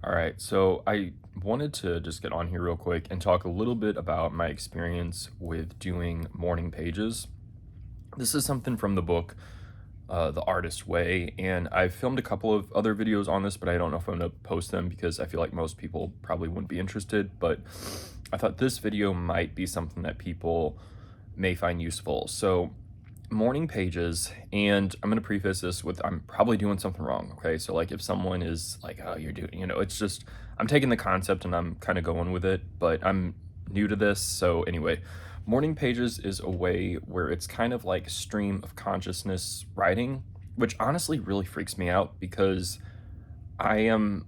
All right, so I wanted to just get on here real quick and talk a little bit about my experience with doing morning pages. This is something from the book, The Artist Way, and I've filmed a couple of other videos on this, but I don't know if I'm going to post them because I feel like most people probably wouldn't be interested. But I thought this video might be something that people may find useful. So, morning pages, and I'm going to preface this with I'm probably doing something wrong. Okay, so like if someone is like, oh, you're doing, it's just I'm taking the concept and I'm kind of going with it, but I'm new to this. So anyway, morning pages is a way where it's kind of like stream of consciousness writing, which honestly really freaks me out because I am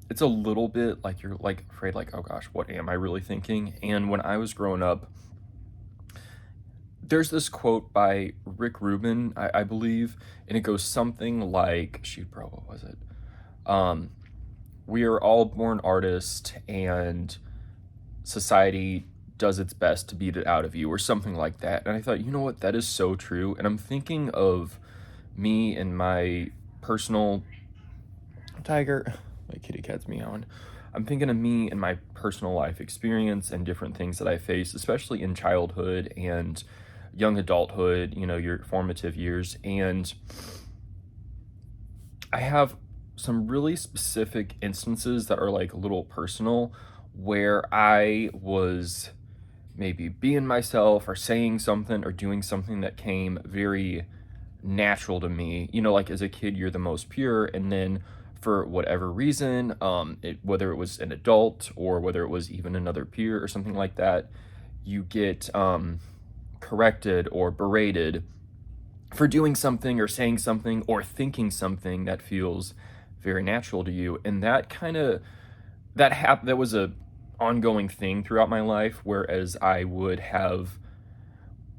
it's a little bit like you're like afraid like, oh gosh, what am I really thinking? And when I was growing up, there's this quote by Rick Rubin, I believe, and it goes something like, shoot, bro, what was it? Um, we are all born artists, and society does its best to beat it out of you, or something like that. And I thought, you know what, that is so true. And I'm thinking of me and my personal tiger, my kitty cat's meowing. I'm thinking of me and my personal life experience and different things that I faced, especially in childhood and young adulthood, your formative years. And I have some really specific instances that are like a little personal where I was maybe being myself or saying something or doing something that came very natural to me. Like as a kid, you're the most pure, and then for whatever reason, whether it was an adult or whether it was even another peer or something like that, you get corrected or berated for doing something or saying something or thinking something that feels very natural to you. And that kind of that was a ongoing thing throughout my life, whereas I would have,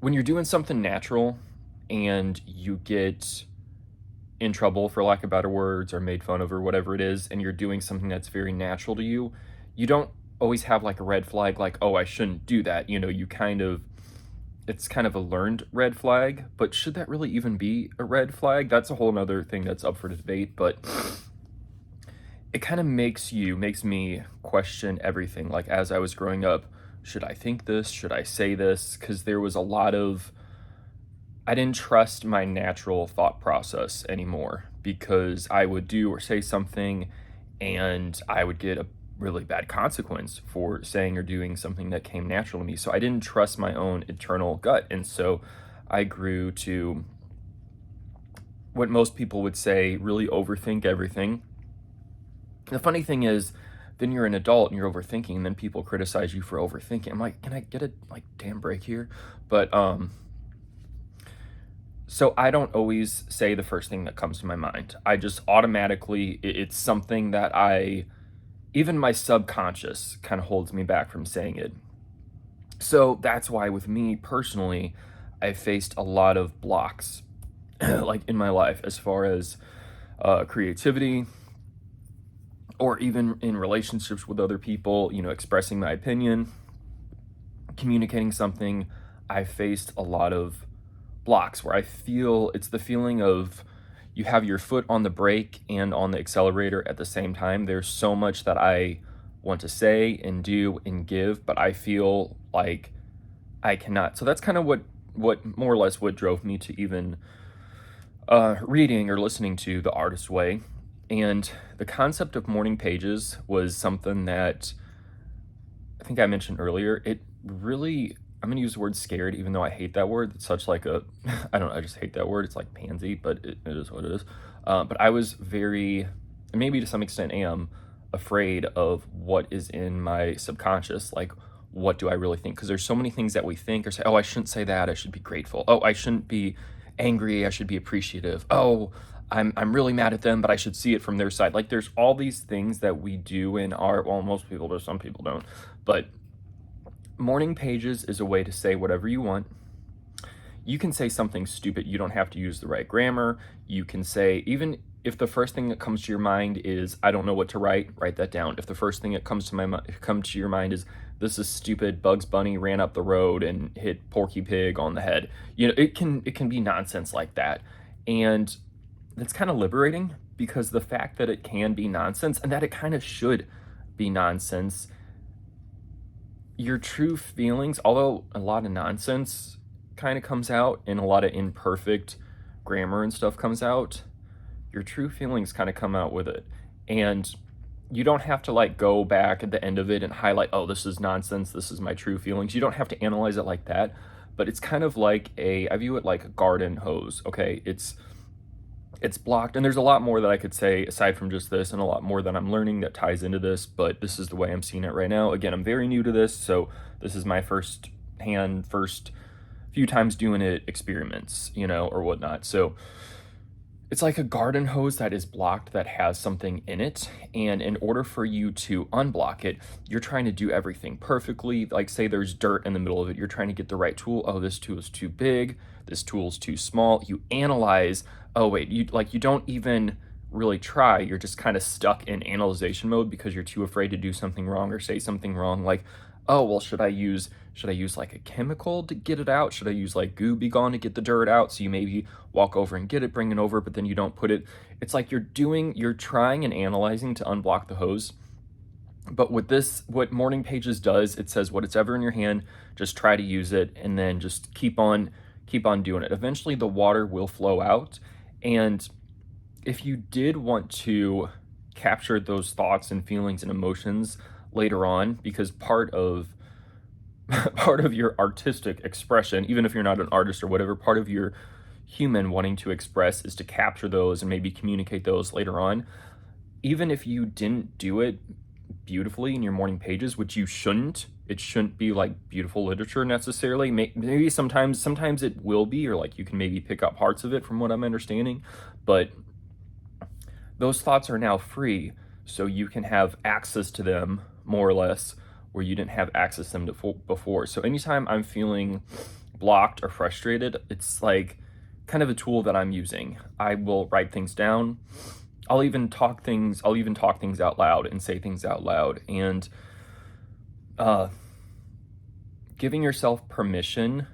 when you're doing something natural and you get in trouble, for lack of better words, or made fun of or whatever it is, and you're doing something that's very natural to you, you don't always have like a red flag like, oh, I shouldn't do that. You kind of, it's kind of a learned red flag, but should that really even be a red flag? That's a whole nother thing that's up for debate. But it kind of makes me question everything. Like as I was growing up, should I think this? Should I say this? Because there was a lot of, I didn't trust my natural thought process anymore because I would do or say something and I would get a really bad consequence for saying or doing something that came natural to me. So I didn't trust my own internal gut. And so I grew to what most people would say really overthink everything. The funny thing is, then you're an adult and you're overthinking, and then people criticize you for overthinking. I'm like, can I get a damn break here? But so I don't always say the first thing that comes to my mind. I just automatically, it's something that even my subconscious kind of holds me back from saying it. So that's why with me personally, I faced a lot of blocks like in my life as far as creativity, or even in relationships with other people, expressing my opinion, communicating something. I faced a lot of blocks where I feel it's the feeling of you have your foot on the brake and on the accelerator at the same time. There's so much that I want to say and do and give, but I feel like I cannot. So that's kind of what more or less what drove me to even reading or listening to The Artist Way. And the concept of morning pages was something that I think I mentioned earlier. It really, I'm going to use the word scared, even though I hate that word. It's such like a, I don't know, I just hate that word. It's like pansy, but it is what it is. But I was very, maybe to some extent am, afraid of what is in my subconscious. Like, what do I really think? Because there's so many things that we think or say, oh, I shouldn't say that. I should be grateful. Oh, I shouldn't be angry. I should be appreciative. Oh, I'm really mad at them, but I should see it from their side. Like there's all these things that we do in our, well, most people do, some people don't, but morning pages is a way to say whatever you want. You can say something stupid. You don't have to use the right grammar. You can say, even if the first thing that comes to your mind is, I don't know what to write that down. If the first thing that comes to your mind is, this is stupid, Bugs Bunny ran up the road and hit Porky Pig on the head. It can be nonsense like that. And that's kind of liberating because the fact that it can be nonsense and that it kind of should be nonsense, your true feelings, although a lot of nonsense kind of comes out and a lot of imperfect grammar and stuff comes out, your true feelings kind of come out with it. And you don't have to like go back at the end of it and highlight, oh, this is nonsense, this is my true feelings. You don't have to analyze it like that, but it's kind of like I view it like a garden hose. Okay, it's blocked, and there's a lot more that I could say aside from just this, and a lot more that I'm learning that ties into this, but this is the way I'm seeing it right now. Again, I'm very new to this, so this is my first few times doing it, experiments, or whatnot. So it's like a garden hose that is blocked that has something in it, and in order for you to unblock it, you're trying to do everything perfectly. Like, say there's dirt in the middle of it, you're trying to get the right tool. Oh, this tool is too big, this tool is too small. You analyze. Oh wait, you don't even really try. You're just kind of stuck in analyzation mode because you're too afraid to do something wrong or say something wrong. Like, oh well, should I use like a chemical to get it out? Should I use like Goo Be Gone to get the dirt out? So you maybe walk over and get it, bring it over, but then you don't put it. It's like you're trying and analyzing to unblock the hose. But with this, what Morning Pages does, it says whatever's ever in your hand, just try to use it, and then just keep on doing it. Eventually the water will flow out. And if you did want to capture those thoughts and feelings and emotions later on, because part of your artistic expression, even if you're not an artist or whatever, part of your human wanting to express is to capture those and maybe communicate those later on. Even if you didn't do it beautifully in your morning pages, which you shouldn't, it shouldn't be like beautiful literature necessarily. Maybe sometimes it will be, or like you can maybe pick up parts of it from what I'm understanding, but those thoughts are now free, so you can have access to them more or less where you didn't have access to them before. So anytime I'm feeling blocked or frustrated, it's like kind of a tool that I'm using. I will write things down. I'll even talk things out loud and say things out loud, and giving yourself permission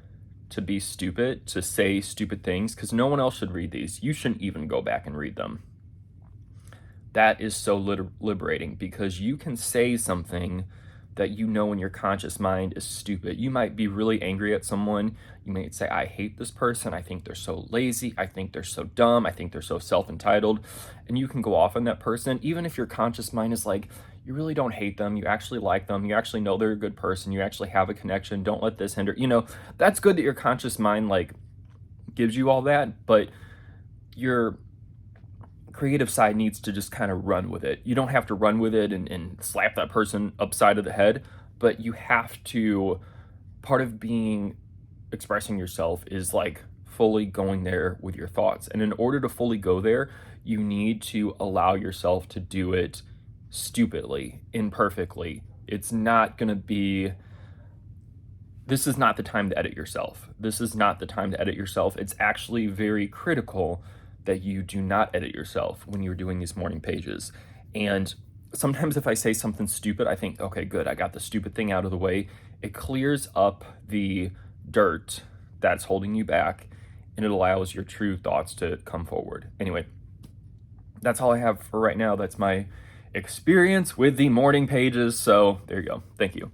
to be stupid, to say stupid things, because no one else should read these. You shouldn't even go back and read them. That is so liberating, because you can say something that you know in your conscious mind is stupid. You might be really angry at someone. You might say, I hate this person. I think they're so lazy. I think they're so dumb. I think they're so self-entitled. And you can go off on that person, even if your conscious mind is like, you really don't hate them. You actually like them. You actually know they're a good person. You actually have a connection. Don't let this hinder. That's good that your conscious mind like gives you all that, but your creative side needs to just kind of run with it. You don't have to run with it and slap that person upside of the head, but you have to, part of expressing yourself is like fully going there with your thoughts. And in order to fully go there, you need to allow yourself to do it stupidly, imperfectly. This is not the time to edit yourself. This is not the time to edit yourself. It's actually very critical that you do not edit yourself when you're doing these morning pages. And sometimes if I say something stupid, I think, okay, good, I got the stupid thing out of the way. It clears up the dirt that's holding you back, and it allows your true thoughts to come forward. Anyway, that's all I have for right now. That's my experience with the morning pages. So there you go. Thank you.